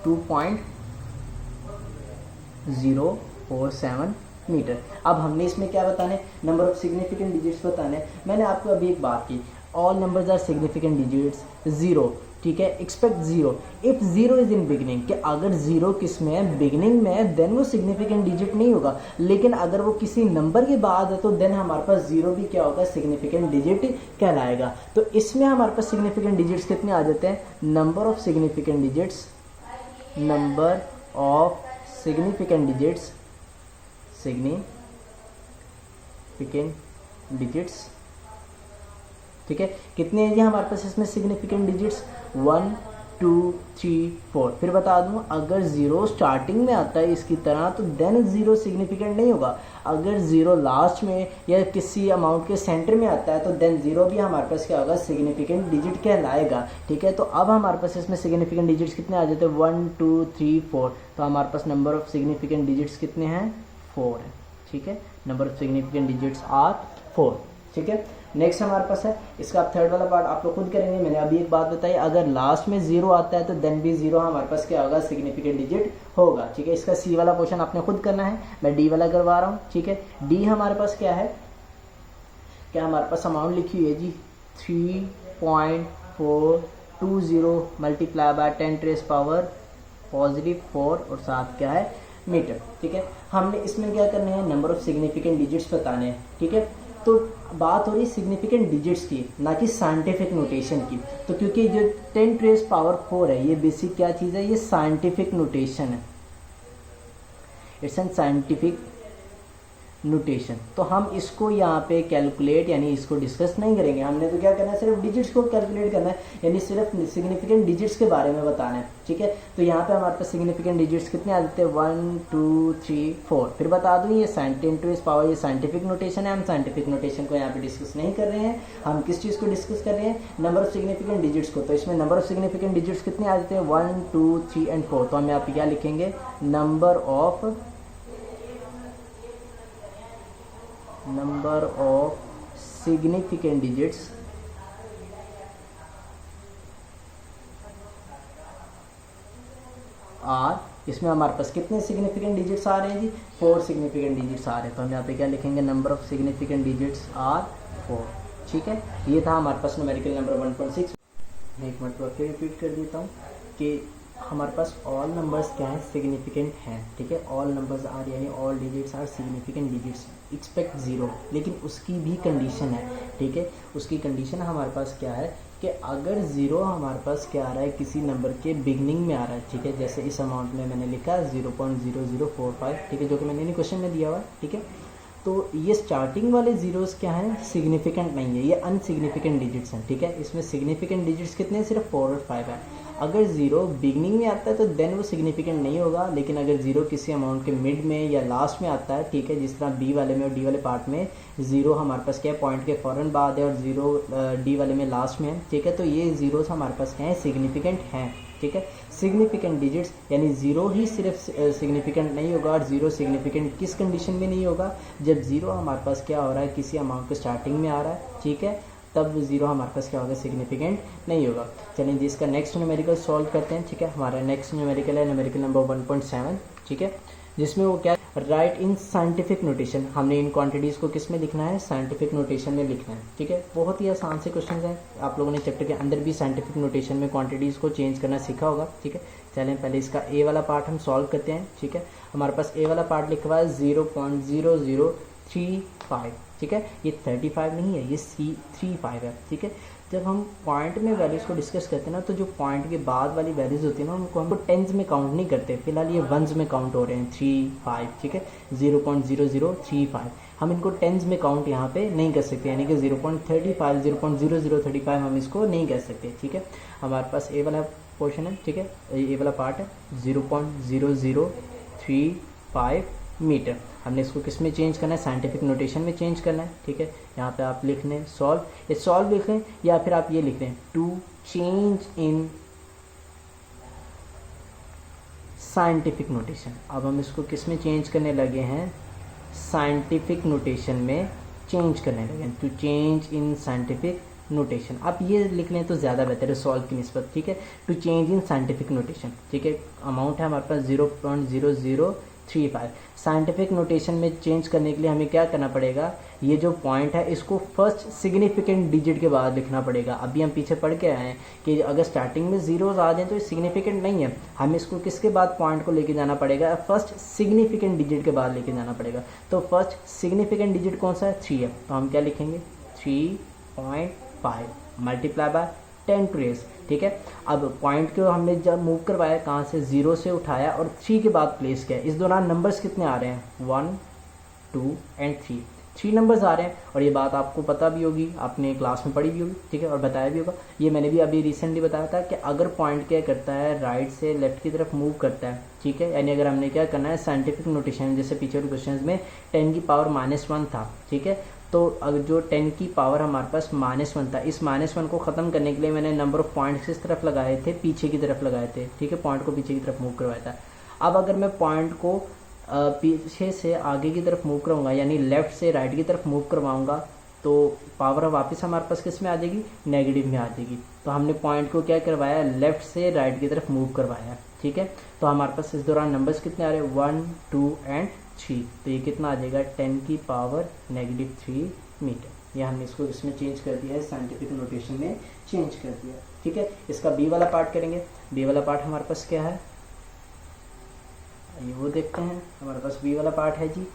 2.047 मीटर। अब हमने इसमें क्या बताने? नंबर ऑफ सिग्निफिकेंट डिजिट्स बताने। मैंने आपको अभी एक बात की, all numbers are significant digits, zero, ठीक है, expect zero if zero is in beginning, कि अगर ज़ीरो किस में है? बिगनिंग में है, देन वो सिग्निफिकेंट डिजिट नहीं होगा। लेकिन अगर वो किसी नंबर के बाद है तो देन हमारे पास ज़ीरो भी क्या होगा? सिग्निफिकेंट डिजिट कहलाएगा। तो इसमें हमारे पास सिग्निफिकेंट डिजिट्स कितने आ जाते हैं? Number of significant digits, number of significant digits, significant digits, ठीक है। कितने हैं जी हमारे पास इसमें सिग्निफिकेंट डिजिट्स? 1 2 3 4। फिर बता दूं, अगर ज़ीरो स्टार्टिंग में आता है इसकी तरह तो देन ज़ीरो सिग्निफिकेंट नहीं होगा। अगर ज़ीरो लास्ट में या किसी अमाउंट के सेंटर में आता है तो देन ज़ीरो भी हमारे पास क्या होगा? सिग्निफिकेंट डिजिट कहलाएगा, ठीक है। तो अब हमारे पास इसमें सिग्निफिकेंट डिजिट्स कितने आ जाते हैं? 1 2 3 4। तो हमारे पास नंबर ऑफ सिग्निफिकेंट डिजिट्स कितने हैं? 4 है, ठीक है। Number of significant digits are 4, ठीक है। नेक्स्ट हमारे पास है, इसका आप थर्ड वाला पार्ट आप लोग खुद करेंगे। मैंने अभी एक बात बताई, अगर लास्ट में ज़ीरो आता है तो देन भी ज़ीरो हमारे पास क्या होगा? सिग्निफिकेंट डिजिट होगा, ठीक है। इसका सी वाला पोर्शन आपने खुद करना है, मैं डी वाला करवा रहा हूँ, ठीक है। डी हमारे पास क्या है? क्या हमारे पास अमाउंट लिखी हुई है जी 3.420 मल्टीप्लाई बाय 10⁻⁴ और साथ क्या है? मीटर, ठीक है। हमने इसमें क्या करना है? नंबर ऑफ सिग्निफिकेंट डिजिट्स बताने हैं, ठीक है। तो बात हो रही सिग्निफिकेंट डिजिट्स की, ना कि साइंटिफिक नोटेशन की। तो क्योंकि जो 10⁻⁴ है ये बेसिक क्या चीज़ है? ये साइंटिफिक नोटेशन है, इट्स एन साइंटिफिक नोटेशन। तो हम इसको यहाँ पे कैलकुलेट यानी इसको डिस्कस नहीं करेंगे। हमने तो क्या करना है? सिर्फ डिजिट्स को कैलकुलेट करना है, यानी सिर्फ सिग्निफिकेंट डिजिट्स के बारे में बताना है, ठीक है। तो यहाँ पे हमारे पास सिग्निफिकेंट डिजिट्स कितने आ जाते हैं? 1 2 3 4। फिर बता दूँ ये 10⁻⁴ ये साइंटिफिक नोटेशन है। हम साइंटिफिक नोटेशन को यहाँ पे डिस्कस नहीं कर रहे हैं। हम किस चीज़ को डिस्कस कर रहे हैं? नंबर ऑफ सिग्निफिकेंट डिजिट्स को। तो इसमें नंबर ऑफ सिग्निफिकेंट डिजिट्स कितने आ जाते हैं? 1 2 3 और 4। तो हम यहाँ पे क्या लिखेंगे? Number of significant digits are, इसमें हमारे पास कितने सिग्निफिकेंट डिजिट्स आ रहे हैं जी, 4 सिग्निफिकेंट डिजिट्स आ रहे हैं। तो हम यहाँ पे क्या लिखेंगे, number of significant digits are 4। ठीक है, ये था हमारे पास न्यूमेरिकल नंबर 1.6। मैं एक मिनट फिर रिपीट कर देता हूँ कि हमारे पास ऑल नंबर्स क्या है, सिग्निफिकेंट हैं। ठीक है, ऑल नंबर्स आर यानी all digits are significant digits, expect zero. लेकिन उसकी भी कंडीशन है। ठीक है, उसकी कंडीशन हमारे पास क्या है कि अगर ज़ीरो हमारे पास क्या आ रहा है, किसी नंबर के बिगनिंग में आ रहा है। ठीक है, जैसे इस अमाउंट में मैंने लिखा 0.0045। ठीक है, जो कि मैंने नहीं क्वेश्चन में दिया हुआ है। ठीक है, तो ये स्टार्टिंग वाले जीरोस क्या हैं, सिग्निफिकेंट नहीं है, ये अनसिग्निफिकेंट डिजिट्स हैं। ठीक है, इसमें सिग्निफिकेंट डिजिट्स कितने हैं, सिर्फ 4 और 5 है। अगर ज़ीरो बिगनिंग में आता है तो देन वो सिग्निफिकेंट नहीं होगा। लेकिन अगर ज़ीरो किसी अमाउंट के मिड में या लास्ट में आता है, ठीक है, जिस तरह बी वाले में और डी वाले पार्ट में ज़ीरो हमारे पास क्या है, पॉइंट के फ़ौरन बाद है, और ज़ीरो डी वाले में लास्ट में है। ठीक है, तो ये ज़ीरोस हमारे पास क्या है, सिग्निफिकेंट हैं। ठीक है, सिग्निफिकेंट डिजिट्स यानी ज़ीरो ही सिर्फ सिग्निफिकेंट नहीं होगा। और ज़ीरो सिग्निफिकेंट किस कंडीशन में नहीं होगा, जब ज़ीरो हमारे पास क्या हो रहा है, किसी अमाउंट के स्टार्टिंग में आ रहा है। ठीक है, तब ज़ीरो हमारे पास क्या होगा, सिग्निफिकेंट नहीं होगा। चलिए जी, इसका नेक्स्ट न्यूमेरिकल सॉल्व करते हैं। ठीक है, हमारा नेक्स्ट न्यूमेरिकल है न्यूमेरिकल नंबर 1.7। ठीक है, जिसमें वो क्या, राइट इन साइंटिफिक नोटेशन। हमने इन क्वांटिटीज़ को किस में लिखना है, साइंटिफिक नोटेशन में लिखना है। ठीक है, बहुत ही आसान से क्वेश्चन हैं। आप लोगों ने चैप्टर के अंदर भी साइंटिफिक नोटेशन में क्वांटिटीज़ को चेंज करना सीखा होगा। ठीक है, चलें पहले इसका ए वाला पार्ट हम सॉल्व करते हैं। ठीक है, हमारे पास ए वाला पार्ट लिखा हुआ है 0.0035। ठीक है, ये 35 नहीं है, ये 35 है। ठीक है, जब हम पॉइंट में वैल्यूज़ को डिस्कस करते हैं ना, तो जो पॉइंट के बाद वाली वैल्यूज़ होती है ना, उनको हम टेंस में काउंट नहीं करते। फिलहाल ये वंस में काउंट हो रहे हैं, 3, 5। ठीक है, 0.0035 हम इनको टेंस में काउंट यहाँ पे नहीं कर सकते, यानी कि 0.35 0.0035 हम इसको नहीं कह सकते। ठीक है, हमारे पास ए वाला पोर्शन है। ठीक है, ए वाला पार्ट है 0.0035 मीटर। हमने इसको किस में चेंज करना है, साइंटिफिक नोटेशन में चेंज करना है। ठीक है, यहाँ पे आप लिख लें सॉल्व, ये सॉल्व लिख लें, या फिर आप ये लिख लें to change in scientific notation. अब हम इसको किस में चेंज करने लगे हैं, साइंटिफिक नोटेशन में चेंज करने लगे हैं, to change in scientific notation. आप ये लिख लें तो ज़्यादा बेहतर है सॉल्व की निस्बत। ठीक है, to change in scientific notation. ठीक है, अमाउंट है हमारे पास 0.0035। साइंटिफिक नोटेशन में चेंज करने के लिए हमें क्या करना पड़ेगा, ये जो पॉइंट है इसको फर्स्ट सिग्निफिकेंट डिजिट के बाद लिखना पड़ेगा। अभी हम पीछे पढ़ के आए हैं कि अगर स्टार्टिंग में जीरोज आ जाए तो ये सिग्निफिकेंट नहीं है। हमें इसको किसके बाद पॉइंट को लेके जाना पड़ेगा, फर्स्ट सिग्निफिकेंट डिजिट के बाद लेके जाना पड़ेगा। तो फर्स्ट सिग्निफिकेंट डिजिट कौन सा है, 3 है। तो हम क्या लिखेंगे, 3.5 मल्टीप्लाई बाय 10 टू रेस। ठीक है, अब पॉइंट को हमने जब मूव करवाया, कहाँ से, 0 से उठाया और 3 के बाद प्लेस किया। इस दौरान नंबर्स कितने आ रहे हैं, 1, 2 एंड 3 नंबर्स आ रहे हैं। और ये बात आपको पता भी होगी, आपने क्लास में पढ़ी भी होगी। ठीक है, और बताया भी होगा। ये मैंने भी अभी रिसेंटली बताया था कि अगर पॉइंट क्या करता है, राइट से लेफ्ट की तरफ मूव करता है। ठीक है, यानी अगर हमने क्या करना है, साइंटिफिक नोटेशन, जैसे पीछे वाले क्वेश्चन में 10 की पावर -1 था। ठीक है, तो अगर जो 10 की पावर हमारे पास -1 था, इस -1 को ख़त्म करने के लिए मैंने नंबर ऑफ पॉइंट्स किस तरफ लगाए थे, पीछे की तरफ लगाए थे। ठीक है, पॉइंट को पीछे की तरफ मूव करवाया था। अब अगर मैं पॉइंट को पीछे से आगे की तरफ मूव कराऊंगा, यानी लेफ्ट से राइट की तरफ मूव करवाऊंगा, तो पावर वापस हमारे पास किस में आ जाएगी, नेगेटिव में आ जाएगी। तो हमने पॉइंट को क्या करवाया, लेफ्ट से राइट की तरफ मूव करवाया। ठीक है, तो हमारे पास इस दौरान नंबर्स कितने आ रहे हैं, 1, 2 एंड 3। तो ये कितना आ जाएगा, 10 की पावर -3 मीटर। ये हमने इसको इसमें चेंज कर दिया है, साइंटिफिक नोटेशन में चेंज कर दिया। ठीक है, इसका बी वाला पार्ट करेंगे। बी वाला पार्ट हमारे पास क्या है, ये वो देखते हैं। हमारे पास बी वाला पार्ट है जी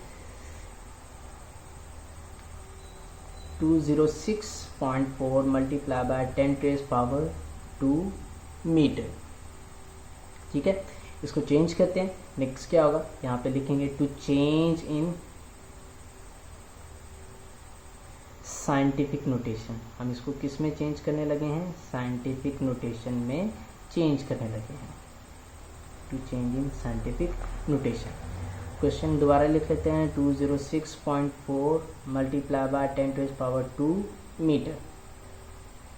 206.4 multiply by 10 to power 2 metre. ठीक है, इसको चेंज करते हैं। नेक्स्ट क्या होगा, यहाँ पे लिखेंगे to change in scientific notation. हम इसको किस में चेंज करने लगे हैं, साइंटिफिक नोटेशन में चेंज करने लगे हैं, to change in scientific notation. Question दोबारा लिख लेते हैं, 206.4 multiply by 10 to power 2 metre.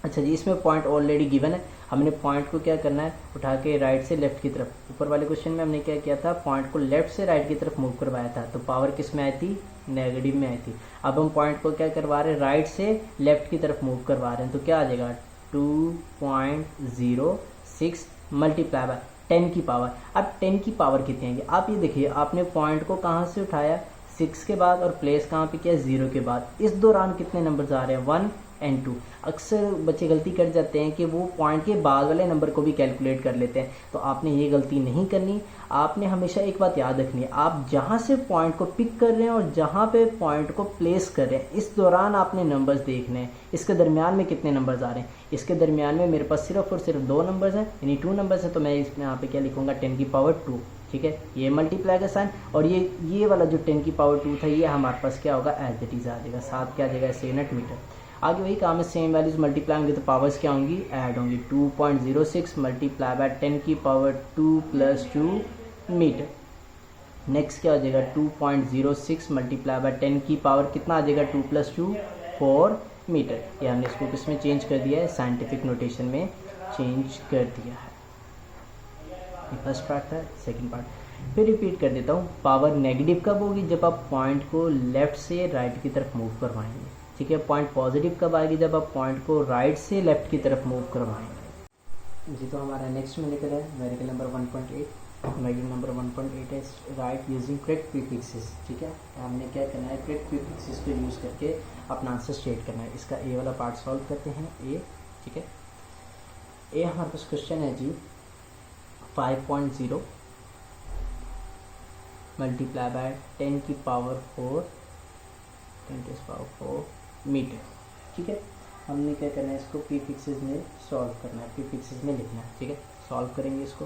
अच्छा जी, इसमें पॉइंट ऑलरेडी गिवन है। हमने पॉइंट को क्या करना है, उठा के राइट से लेफ्ट की तरफ। ऊपर वाले क्वेश्चन में हमने क्या किया था, पॉइंट को लेफ्ट से राइट की तरफ मूव करवाया था, तो पावर किस में आई थी, नेगेटिव में आई थी। अब हम पॉइंट को क्या करवा रहे हैं, राइट से लेफ्ट की तरफ मूव करवा रहे हैं, तो क्या आ जाएगा 2.06 मल्टीप्लाई बाय 10 की पावर। अब 10 की पावर कितनी आएगी, आप ये देखिए, आपने पॉइंट को कहाँ से उठाया, 6 के बाद, और प्लेस कहाँ पे किया, 0 के बाद। इस दौरान कितने नंबर्स आ रहे हैं, 1 एंड 2। अक्सर बच्चे गलती कर जाते हैं कि वो पॉइंट के बाद वाले नंबर को भी कैलकुलेट कर लेते हैं, तो आपने ये गलती नहीं करनी। आपने हमेशा एक बात याद रखनी है, आप जहाँ से पॉइंट को पिक कर रहे हैं और जहाँ पे पॉइंट को प्लेस कर रहे हैं, इस दौरान आपने नंबर्स देखने हैं, इसके दरमियान में कितने नंबर्स आ रहे हैं। इसके दरमियान में मेरे पास सिर्फ और सिर्फ 2 नंबर्स हैं, यानी 2 नंबर्स हैं, तो मैं इसमें यहाँ पे क्या लिखूँगा, 10 की पावर 2। ठीक है, ये मल्टीप्लाई का साइन, और ये वाला जो 10 की पावर 2 था, ये हमारे पास क्या होगा, एज इट इज़ आ जाएगा, साथ क्या आ जाएगा, ऐसे यूनिट मीटर। आगे वही काम है, सेम वैल्यूज मल्टीप्लाई होंगे तो पावर्स क्या होंगी, ऐड होंगी। 2.06 मल्टीप्लाई बाय 10 की पावर 2 प्लस 2 मीटर। नेक्स्ट क्या हो जाएगा, 2.06 मल्टीप्लाई बाय 10 की पावर कितना आ जाएगा, 2 प्लस 2 4 मीटर। ये हमने इसको किसमें चेंज कर दिया है, साइंटिफिक नोटेशन में चेंज कर दिया है। ये फर्स्ट पार्ट था। सेकंड पार्ट फिर रिपीट कर देता हूँ, पावर नेगेटिव कब होगी, जब आप पॉइंट को लेफ्ट से राइट की तरफ मूव करवाएंगे। ठीक है, पॉइंट पॉजिटिव कब आएगी, जब आप पॉइंट को राइट से लेफ्ट की तरफ मूव करवाएंगे। जी, तो हमारा नेक्स्ट में निकल है मेरिकल नंबर 1.8। मेरिकल नंबर 1.8 है, राइट यूजिंग करेक्ट प्रीफिक्सेस। ठीक है, हमने क्या करना है, करेक्ट प्रीफिक्सेस को यूज़ करके अपना आंसर स्टेट करना है। इसका ए वाला पार्ट सॉल्व करते हैं, ए। ठीक है, ए हमारे पास क्वेश्चन है जी, 5.0 मल्टीप्लाई बाय 10 की पावर 4 मीटर। ठीक है, हमने क्या करना है, इसको प्रीफिक्सेस में सॉल्व करना है, प्रीफिक्सेस में लिखना है। ठीक है, सॉल्व करेंगे इसको।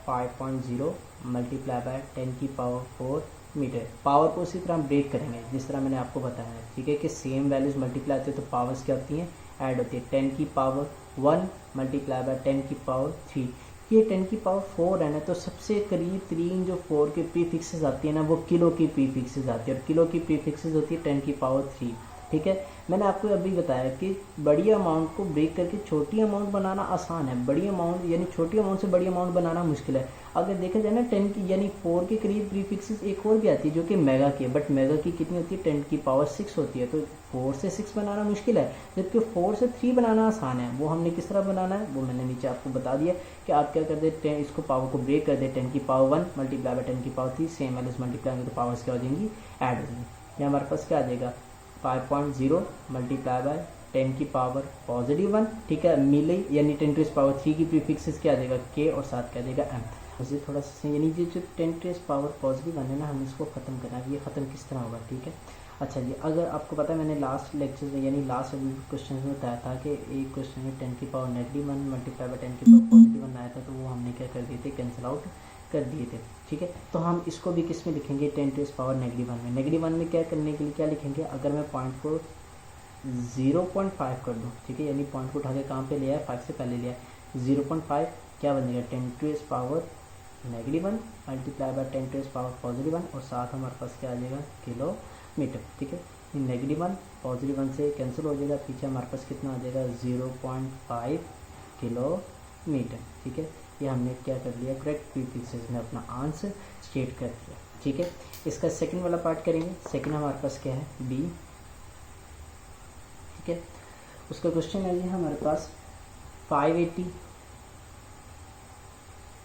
5.0 मल्टीप्लाई बाय 10 की पावर 4 मीटर। पावर को उसी तरह हम ब्रेक करेंगे जिस तरह मैंने आपको बताया है। ठीक है, कि सेम वैल्यूज मल्टीप्लाई होती है तो पावर्स क्या होती हैं, ऐड होती है। 10 की पावर 1 मल्टीप्लाई बाय 10 की पावर 3। ये 10 की पावर 4 है ना, तो सबसे करीब तरीन जो 4 के प्रीफिक्सेस आती है ना, वो किलो की प्रीफिक्सेस आती है, और किलो की प्रीफिक्सेस होती है 10 की पावर 3। ठीक है, मैंने आपको अभी बताया कि बड़ी अमाउंट को ब्रेक करके छोटी अमाउंट बनाना आसान है, बड़ी अमाउंट यानी छोटी अमाउंट से बड़ी अमाउंट बनाना मुश्किल है। अगर देखा जाए ना, 10 की यानी 4 के करीब प्रीफिक्सेस एक और भी आती है जो कि मेगा की है, बट मेगा की कितनी होती है, 10 की पावर 6 होती है। तो 4 से 6 बनाना मुश्किल है, जबकि 4 से 3 बनाना आसान है। वो हमने किस तरह बनाना है, वो मैंने नीचे आपको बता दिया कि आप क्या कर दे, इसको पावर को ब्रेक कर दे, 10 की पावर 1 मल्टीप्लाई बाय 10 की पावर 3, सेम वैल्यूज मल्टीप्लाई होंगे तो पावर्स क्या हो जाएंगी, ऐड हो जाएंगी। ये हमारे पास क्या आ जाएगा, 5.0 मल्टीप्लाई बाय 10 की पावर पॉजिटिव 1। ठीक है, मिले यानी 10 टू पावर 3 की प्रीफिक्सेस क्या आ जाएगा, के, और साथ क्या आ जाएगा, एम। मुझे थोड़ा सा यानी जो 10 टू पावर पॉजिटिव 1 है ना, हमें इसको ख़त्म करना है। ये ख़त्म किस तरह होगा, ठीक है। अच्छा जी, अगर आपको पता है मैंने लास्ट लेक्चर में यानी लास्ट क्वेश्चन में बताया था कि एक क्वेश्चन में 10 की पावर -1 मल्टीप्लाई बाय 10 की पावर पॉजिटिव 1 आया था, तो वो हमने क्या कर दिए थे, कैंसिल आउट कर दिए थे। ठीक है, तो हम इसको भी किस में लिखेंगे, 10 टू पावर -1 में। -1 में क्या करने के लिए क्या लिखेंगे, अगर मैं पॉइंट को 0.5 कर दूँ, ठीक है, यानी पॉइंट को उठा के कहाँ पे लिया है, 5 से पहले लिया है, 0.5 क्या बन जाएगा, 10 to power -1 multiply by 10 to power positive 1, और साथ हमारे पास क्या आ जाएगा, किलोमीटर। ठीक है, -1 पॉजिटिव 1 से कैंसिल हो जाएगा, पीछे हमारे पास कितना आ जाएगा, 0.5 किलोमीटर। ठीक है, ये हमने क्या कर लिया, करेक्ट प्रीफिक्सेस में अपना आंसर स्टेट कर दिया। ठीक है, इसका सेकंड वाला पार्ट करेंगे। सेकंड हमारे पास क्या है, बी। ठीक है, उसका क्वेश्चन है ये हमारे पास 580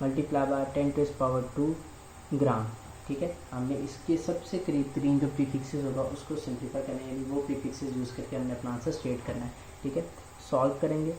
मल्टीप्लाई बाय 10 टू पावर 2 ग्राम। ठीक है, हमने इसके सबसे करीब तरीन जो प्रीफिक्सेस होगा उसको सिंप्लीफाई करना है, यानी वो प्रीफिक्सेस यूज़ करके हमने अपना आंसर स्टेट करना है। ठीक है, सॉल्व करेंगे,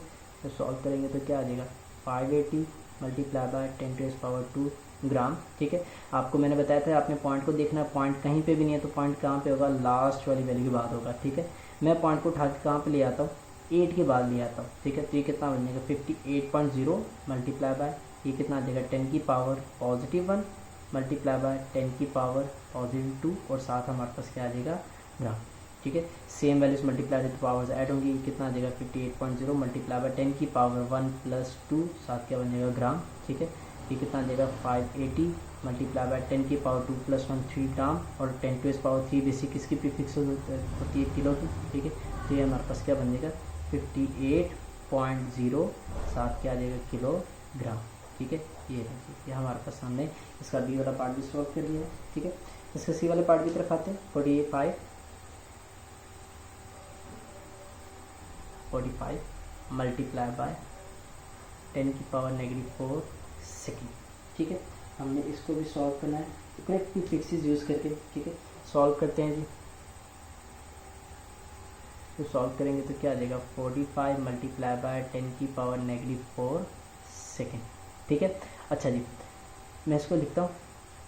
तो सॉल्व करेंगे तो क्या आ जाएगा, 580 मल्टीप्लाई बाय 10 टू पावर 2 ग्राम। ठीक है, आपको मैंने बताया था आपने पॉइंट को देखना है, पॉइंट कहीं पे भी नहीं है तो पॉइंट कहाँ पे होगा, लास्ट वाली वैल्यू के बाद होगा। ठीक है, मैं पॉइंट को उठा के कहाँ पे ले आता हूँ, 8 के बाद ले आता हूँ। ठीक है, तो ये कितना बन जाएगा, 58.0 मल्टीप्लाई बाय ये कितना आ जाएगा, 10 की पावर पॉजिटिव 1 मल्टीप्लाई बाय 10 की पावर पॉजिटिव 2, और साथ हमारे पास क्या आ जाएगा, ग्राम। ठीक है, सेम वैल्यूज मल्टीप्लाई तो पावर्स ऐड होंगी, कितना आ जाएगा, 58.0 मल्टीप्लाई बाय 10 की पावर 1 प्लस 2, साथ क्या बन जाएगा, ग्राम। ठीक है, ये कितना आ जाएगा, 580 मल्टीप्लाई बाय 10 की पावर 2 प्लस 1 3 ग्राम, और 10 टू पावर 3 बेसिक किसकी प्रीफिक्स होती है, किलो की। ठीक है, तो ये हमारे पास क्या बन जाएगा, 58.0, साथ क्या आ जाएगा, किलोग्राम। ठीक है, ये हमारे पास सामने इसका बी वाला पार्ट भी सॉल्व कर दिया है। ठीक है, इसका सी वाले पार्ट की तरफ आते हैं। 45 मल्टीप्लाई बाय 10 की पावर -4 सेकेंड। ठीक है, हमने इसको भी सॉल्व करना है करेक्ट प्रीफिक्सेस यूज़ करके। ठीक है, सॉल्व करते हैं जी। तो सॉल्व करेंगे तो क्या आ जाएगा 45 मल्टीप्लाई बाय 10 की पावर -4 सेकेंड। ठीक है, अच्छा जी मैं इसको लिखता हूँ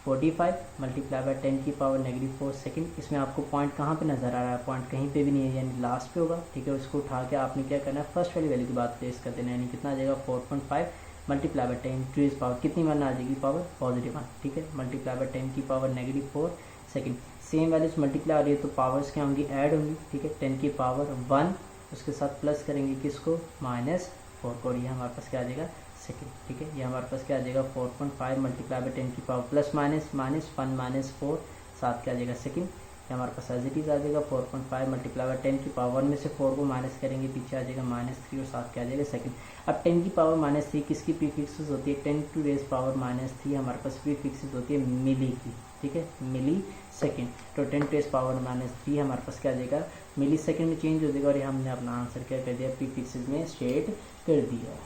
45 मल्टीप्लाई बाय 10 की पावर -4 सेकेंड। इसमें आपको पॉइंट कहाँ पे नज़र आ रहा है, पॉइंट कहीं पे भी नहीं है, यानी लास्ट पे होगा। ठीक है, उसको उठा के आपने क्या करना है, फर्स्ट वाली वैल्यू की बात प्लेस कर देना है, यानी कितना आ जाएगा 4.5 मल्टीप्लाई बाय 10 टू इस पावर कितनी वन आ जाएगी, पावर पॉजिटिव 1। ठीक है, मल्टीप्लाई बाय 10 की power -4 second. Same values multiply हो रही है तो पावर्स क्या होंगी, ऐड होंगी। ठीक है, 10 की पावर 1 उसके साथ प्लस करेंगे किसको, -4 को, और ये हमारे पास क्या आ जाएगा सेकेंड। ठीक है, ये हमारे पास क्या आ जाएगा 4.5 मल्टीप्लाई बाय 10 की पावर प्लस माइनस -1 -4 साथ क्या आ जाएगा सेकेंड। ये हमारे पास एज इट इज आ जाएगा 4.5 मल्टीप्लाई बाय 10 की पावर 1 में से 4 को माइनस करेंगे, पीछे आ जाएगा -3 और साथ क्या आ जाएगा सेकेंड। अब 10 की पावर -3 किसकी प्रीफिक्सेस होती है, 10 टू रेज पावर -3 हमारे पास प्रीफिक्सेस होती है मिली की। ठीक है, मिली सेकेंड। तो 10 टू रेज पावर -3 हमारे पास क्या आ जाएगा मिली सेकेंड में चेंज हो जाएगा, और ये हमने अपना आंसर क्या कर दिया, प्रीफिक्सेस में स्टेट कर दिया।